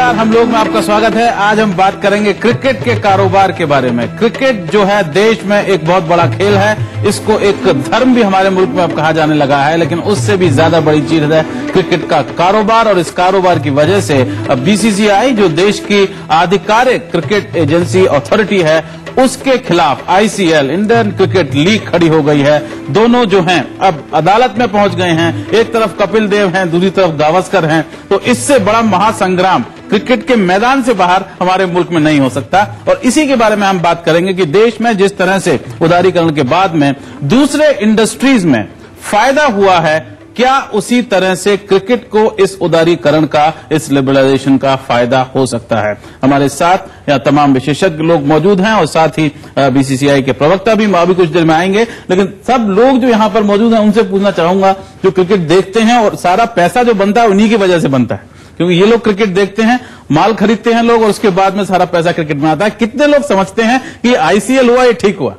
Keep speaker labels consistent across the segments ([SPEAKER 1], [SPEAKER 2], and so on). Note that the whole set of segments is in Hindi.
[SPEAKER 1] नमस्कार, हम लोग में आपका स्वागत है। आज हम बात करेंगे क्रिकेट के कारोबार के बारे में। क्रिकेट जो है देश में एक बहुत बड़ा खेल है, इसको एक धर्म भी हमारे मुल्क में अब कहा जाने लगा है, लेकिन उससे भी ज्यादा बड़ी चीज है क्रिकेट का कारोबार। और इस कारोबार की वजह से अब बीसीसीआई जो देश की आधिकारिक क्रिकेट एजेंसी अथॉरिटी है, उसके खिलाफ आईसीएल इंडियन क्रिकेट लीग खड़ी हो गई है। दोनों जो हैं अब अदालत में पहुंच गए हैं। एक तरफ कपिल देव हैं, दूसरी तरफ गावस्कर हैं। तो इससे बड़ा महासंग्राम क्रिकेट के मैदान से बाहर हमारे मुल्क में नहीं हो सकता। और इसी के बारे में हम बात करेंगे कि देश में जिस तरह से उदारीकरण के बाद में दूसरे इंडस्ट्रीज में फायदा हुआ है, क्या उसी तरह से क्रिकेट को इस उदारीकरण का, इस लिबरलाइजेशन का फायदा हो सकता है। हमारे साथ यहाँ तमाम विशेषज्ञ लोग मौजूद हैं और साथ ही बीसीसीआई के प्रवक्ता भी अभी कुछ देर में आएंगे। लेकिन सब लोग जो यहाँ पर मौजूद हैं उनसे पूछना चाहूंगा, जो क्रिकेट देखते हैं और सारा पैसा जो बनता है उन्हीं की वजह से बनता है, क्योंकि ये लोग क्रिकेट देखते हैं, माल खरीदते हैं लोग और उसके बाद में सारा पैसा क्रिकेट में आता है। कितने लोग समझते हैं कि आईसीएल हुआ ये ठीक हुआ?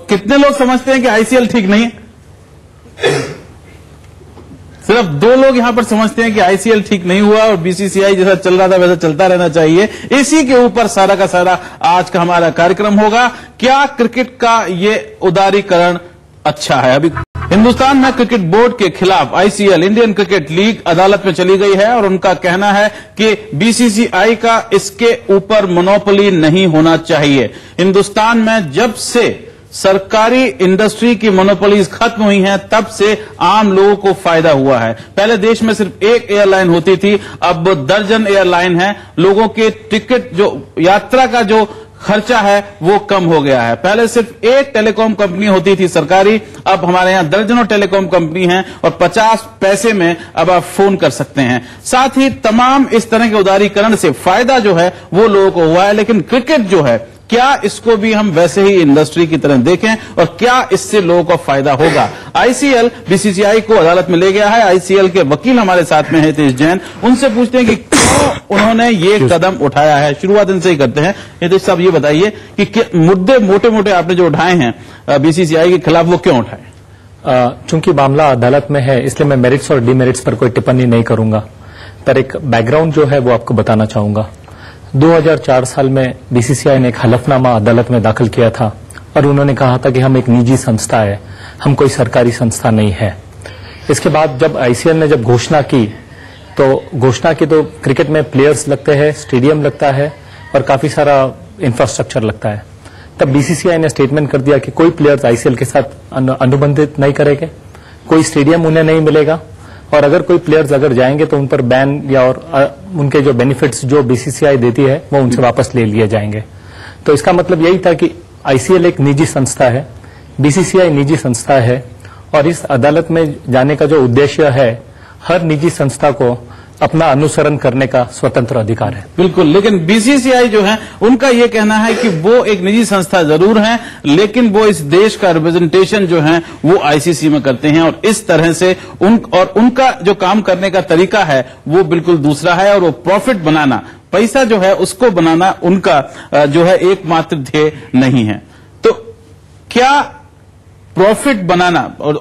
[SPEAKER 1] कितने लोग समझते हैं कि आईसीएल ठीक नहीं है? सिर्फ 2 लोग यहां पर समझते हैं कि आईसीएल ठीक नहीं हुआ और बीसीसीआई जैसा चल रहा था वैसा चलता रहना चाहिए। इसी के ऊपर सारा का सारा आज का हमारा कार्यक्रम होगा। क्या क्रिकेट का ये उदारीकरण अच्छा है? अभी हिंदुस्तान में क्रिकेट बोर्ड के खिलाफ आईसीएल इंडियन क्रिकेट लीग अदालत में चली गई है और उनका कहना है कि बीसीसीआई का इसके ऊपर मोनोपोली नहीं होना चाहिए। हिंदुस्तान में जब से सरकारी इंडस्ट्री की मोनोपोलीज खत्म हुई हैं, तब से आम लोगों को फायदा हुआ है। पहले देश में सिर्फ एक एयरलाइन होती थी, अब दर्जन एयरलाइन है। लोगों के टिकट, जो यात्रा का जो खर्चा है वो कम हो गया है। पहले सिर्फ एक टेलीकॉम कंपनी होती थी सरकारी, अब हमारे यहाँ दर्जनों टेलीकॉम कंपनी हैं और 50 पैसे में अब आप फोन कर सकते हैं। साथ ही तमाम इस तरह के उदारीकरण से फायदा जो है वो लोगों को हुआ है। लेकिन क्रिकेट जो है, क्या इसको भी हम वैसे ही इंडस्ट्री की तरह देखें और क्या इससे लोगों को फायदा होगा? आईसीएल बीसीसीआई को अदालत में ले गया है। आईसीएल के वकील हमारे साथ में है हितेश जैन, उनसे पूछते हैं कि क्यों उन्होंने ये कदम उठाया है। शुरुआत इनसे ही करते हैं। हितेश साहब, ये बताइए कि मुद्दे मोटे मोटे आपने जो उठाए हैं बीसीसीआई के खिलाफ, वो क्यों उठाए?
[SPEAKER 2] चूंकि मामला अदालत में है, इसलिए मैं मेरिट्स और डीमेरिट्स पर कोई टिप्पणी नहीं करूंगा, पर एक बैकग्राउंड जो है वो आपको बताना चाहूंगा। 2004 साल में बीसीसीआई ने एक हलफनामा अदालत में दाखिल किया था और उन्होंने कहा था कि हम एक निजी संस्था है, हम कोई सरकारी संस्था नहीं है। इसके बाद जब आईसीएल ने जब घोषणा की तो क्रिकेट में प्लेयर्स लगते हैं, स्टेडियम लगता है और काफी सारा इंफ्रास्ट्रक्चर लगता है। तब बीसीसीआई ने स्टेटमेंट कर दिया कि कोई प्लेयर्स आईसीएल के साथ अनुबंधित नहीं करेंगे, कोई स्टेडियम उन्हें नहीं मिलेगा और अगर कोई प्लेयर्स अगर जाएंगे तो उन पर बैन या और उनके जो बेनिफिट्स जो बीसीसीआई देती है वो उनसे वापस ले लिए जाएंगे। तो इसका मतलब यही था कि आईसीएल एक निजी संस्था है, बीसीसीआई निजी संस्था है और इस अदालत में जाने का जो उद्देश्य है, हर निजी संस्था को अपना अनुसरण करने का स्वतंत्र अधिकार है।
[SPEAKER 1] बिल्कुल, लेकिन बीसीसीआई जो है उनका ये कहना है कि वो एक निजी संस्था जरूर है, लेकिन वो इस देश का रिप्रेजेंटेशन जो है वो आईसीसी में करते हैं और इस तरह से उनका जो काम करने का तरीका है वो बिल्कुल दूसरा है और वो प्रॉफिट बनाना, पैसा जो है उसको बनाना उनका जो है एकमात्र ध्येय नहीं है। तो क्या प्रॉफिट बनाना और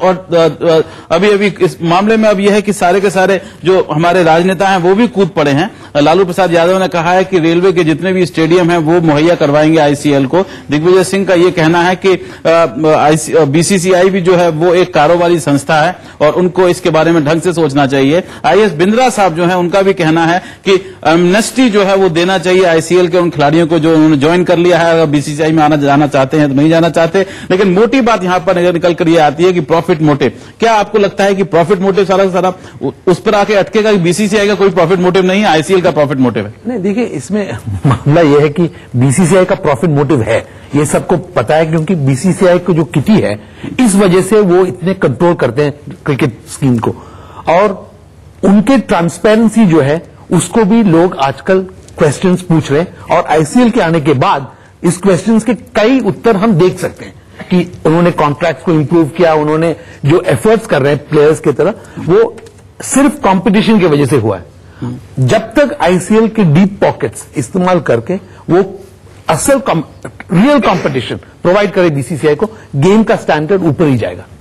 [SPEAKER 1] अभी इस मामले में अब यह है कि सारे के सारे जो हमारे राजनेता हैं वो भी कूद पड़े हैं। लालू प्रसाद यादव ने कहा है कि रेलवे के जितने भी स्टेडियम हैं वो मुहैया करवाएंगे आईसीएल को। दिग्विजय सिंह का ये कहना है कि बीसीसीआई भी जो है वो एक कारोबारी संस्था है और उनको इसके बारे में ढंग से सोचना चाहिए। आईएएस बिंद्रा साहब जो है उनका भी कहना है कि एमनेस्टी जो है वो देना चाहिए आईसीएल के उन खिलाड़ियों को जो उन्होंने ज्वाइन कर लिया है। अगर बीसीसीआई में आना जाना चाहते हैं तो नहीं जाना चाहते, लेकिन मोटी बात यहां पर निकल कर ये आती है कि प्रॉफिट मोटिव। क्या आपको लगता है कि प्रॉफिट मोटिव सारा उस पर आके अटकेगा कि बीसीसीआई का कोई प्रॉफिट मोटिव नहीं है, आईसीएल का प्रॉफिट मोटिव है?
[SPEAKER 3] नहीं, देखिए इसमें मामला यह है कि बीसीसीआई का प्रॉफिट मोटिव है, ये सबको पता है, क्योंकि बीसीसीआई को जो किटी है इस वजह से वो इतने कंट्रोल करते हैं क्रिकेट स्कीम को और उनके ट्रांसपेरेंसी जो है उसको भी लोग आजकल क्वेश्चंस पूछ रहे हैं और आईसीएल के आने के बाद इस क्वेश्चंस के कई उत्तर हम देख सकते हैं कि उन्होंने कॉन्ट्रैक्ट्स को इंप्रूव किया, उन्होंने जो एफर्ट्स कर रहे हैं प्लेयर्स की तरह, वो सिर्फ कंपटीशन की वजह से हुआ है। जब तक आईसीएल के डीप पॉकेट्स इस्तेमाल करके वो असल रियल कंपटीशन प्रोवाइड करे बीसीसीआई को, गेम का स्टैंडर्ड ऊपर ही जाएगा।